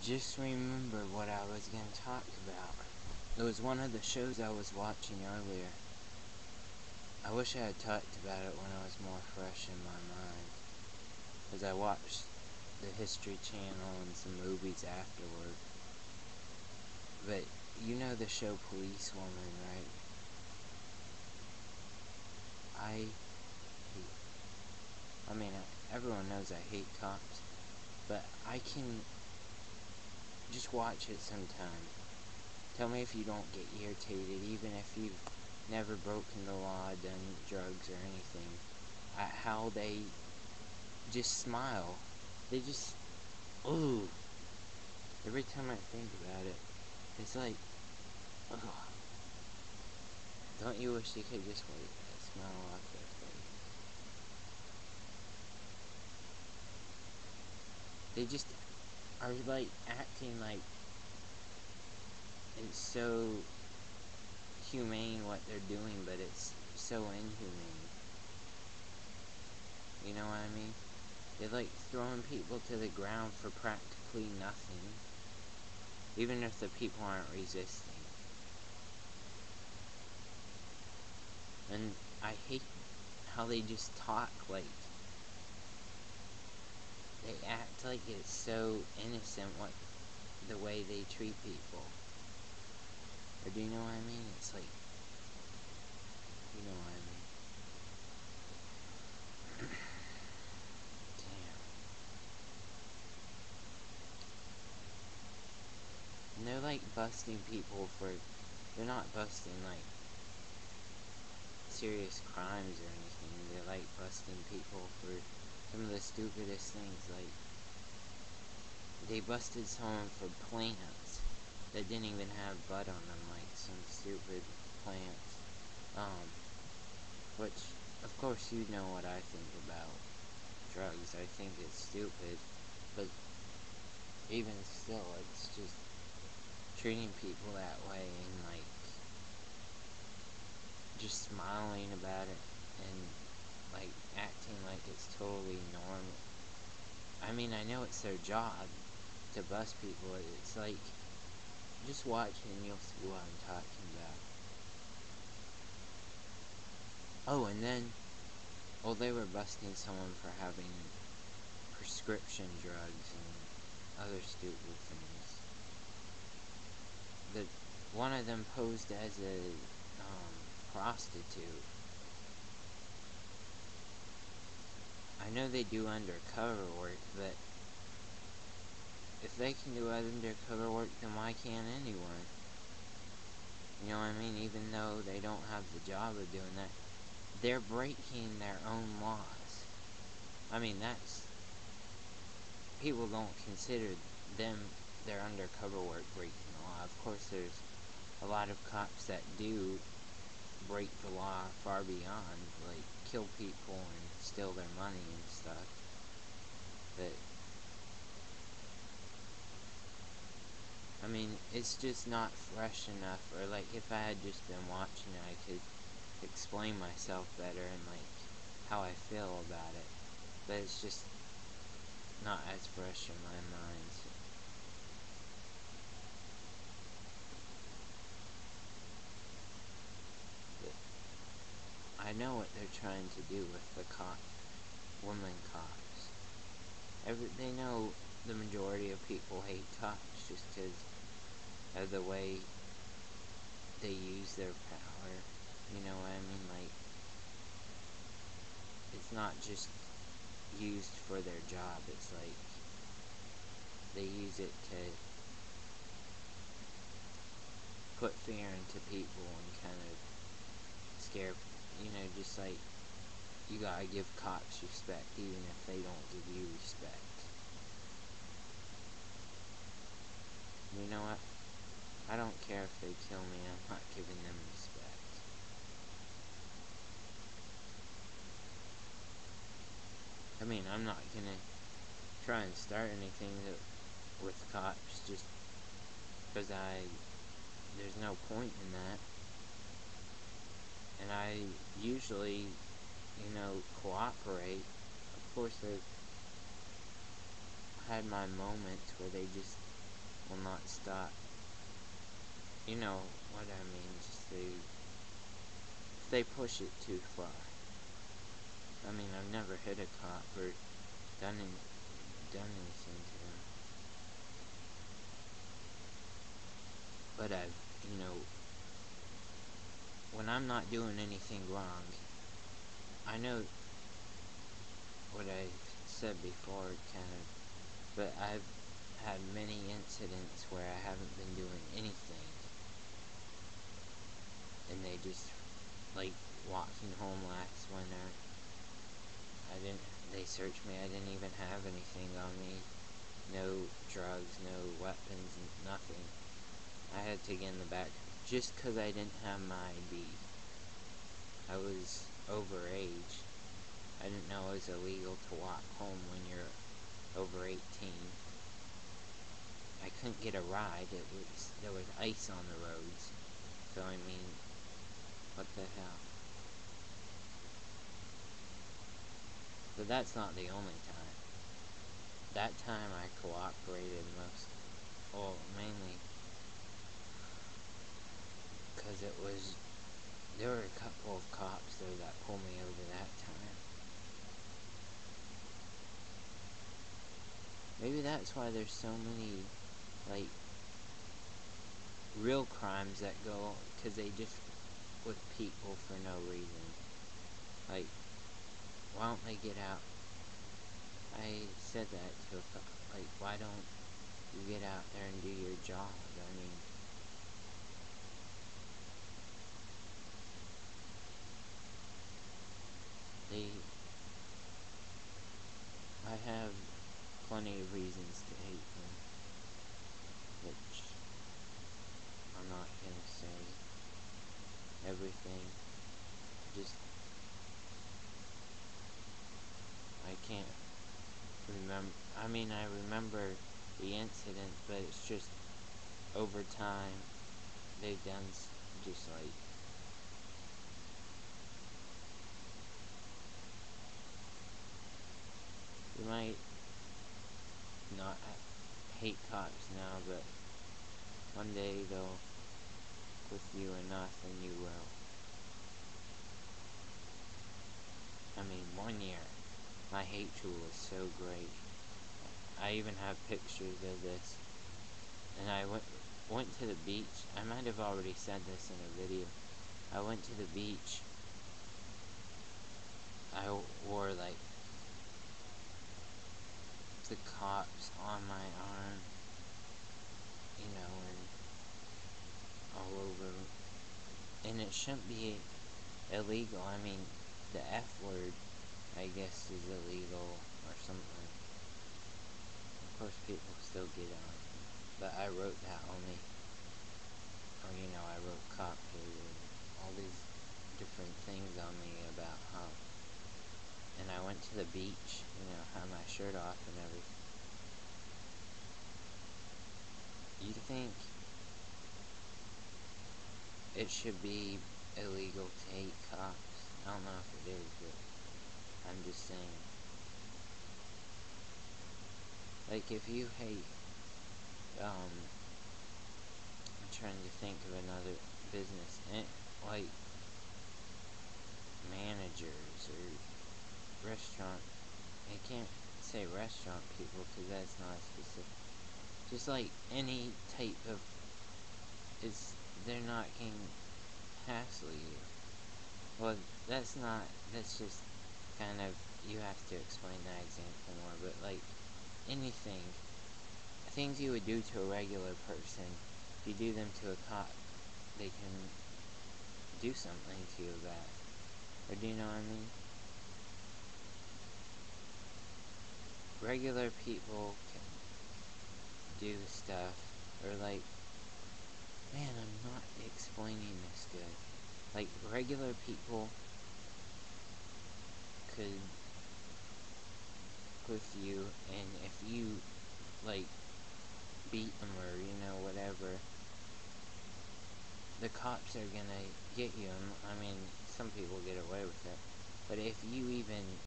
just remembered what I was going to talk about. It was one of the shows I was watching earlier. I wish I had talked about it when I was more fresh in my mind, because I watched the History Channel and some movies afterward. But you know the show Policewoman, right? Everyone knows I hate cops, but I can just watch it sometime. Tell me if you don't get irritated, even if you've never broken the law, done drugs or anything, at how they just smile. They just, ooh. Every time I think about it, it's like, ugh. Don't you wish you could just wipe that smile off their face? They just are like acting like it's so humane what they're doing, but it's so inhumane. You know what I mean? They're like throwing people to the ground for practically nothing, even if the people aren't resisting. And I hate how they just talk like, they act like it's so innocent the way they treat people. Or do you know what I mean? It's like, you know what I mean. Damn. And they're like busting people for, they're not busting like serious crimes or anything. They're like busting people for some of the stupidest things. Like, they busted someone for plants that didn't even have bud on them, like some stupid plants. Which, of course, you know what I think about drugs. I think it's stupid, but even still, it's just treating people that way and like just smiling about it and like acting like it's totally normal. I mean, I know it's their job to bust people. It's like, just watch and you'll see what I'm talking about. Oh, and then, well, they were busting someone for having prescription drugs and other stupid things. One of them posed as a prostitute. I know they do undercover work, but if they can do undercover work, then why can't anyone? You know what I mean? Even though they don't have the job of doing that, they're breaking their own laws. I mean, that's, people don't consider their undercover work breaking the law. Of course, there's a lot of cops that do break the law far beyond, like kill people and steal their money and stuff. But I mean, it's just not fresh enough. Or like, if I had just been watching it, I could explain myself better and like how I feel about it. But it's just not as fresh in my mind. But I know what they're trying to do with the women cops. They know the majority of people hate cops just because of the way they use their power. You know what I mean? Like, it's not just used for their job. It's like they use it to put fear into people and kind of scare, just like, you gotta give cops respect even if they don't give you respect. You know what? I don't care if they kill me, I'm not giving them respect. I mean, I'm not gonna try and start anything with cops just because there's no point in that. And I usually, cooperate. Of course, I've had my moments where they just will not stop. You know what I mean, just they push it too far. I mean, I've never hit a cop or done anything to them. But when I'm not doing anything wrong, I know what I said before, kind of, but I've had many incidents where I haven't been doing anything, and they just, like, walking home last winter, they searched me, I didn't even have anything on me, no drugs, no weapons, nothing. I had to get in the back, just because I didn't have my ID. I was over age. I didn't know it was illegal to walk home when you're over 18. I couldn't get a ride. There was ice on the roads. So I mean, what the hell? But that's not the only time. That time I cooperated mainly because there were a couple of cops there that pulled me over that time. Maybe that's why there's so many, like, real crimes that go, because they just with people for no reason. Like, why don't they get out? I said that to a cop, like, why don't you get out there and do your job? I mean, I have plenty of reasons to hate them, which I'm not gonna say everything. Just, I can't remember. I mean, I remember the incident, but it's just over time they've done just like you might not hate cops now, but one day they'll with you enough and you will. I mean, 1 year, my hate tool is so great. I even have pictures of this. And I went to the beach. I might have already said this in a video. I went to the beach. I wore, like, the cops on my arm, and all over. And it shouldn't be illegal. I mean, the F word, I guess, is illegal or something. Of course, people still get on. But I wrote that on me. Or, I wrote cop hater and all these different things on me about how. And I went to the beach, had my shirt off and everything. You think it should be illegal to hate cops? I don't know if it is, but I'm just saying. Like, if you hate, I'm trying to think of another business, like managers or restaurant. I can't say restaurant people because that's not specific. Just like any type of, they're not going to hassle you. Well, that's just kind of, you have to explain that example more, but like anything, things you would do to a regular person, if you do them to a cop, they can do something to you about it. Or do you know what I mean? Regular people can do stuff, or like, man, I'm not explaining this good. Like, regular people could with you, and if you, like, beat them or, whatever, the cops are gonna get you. I mean, some people get away with it, but if you even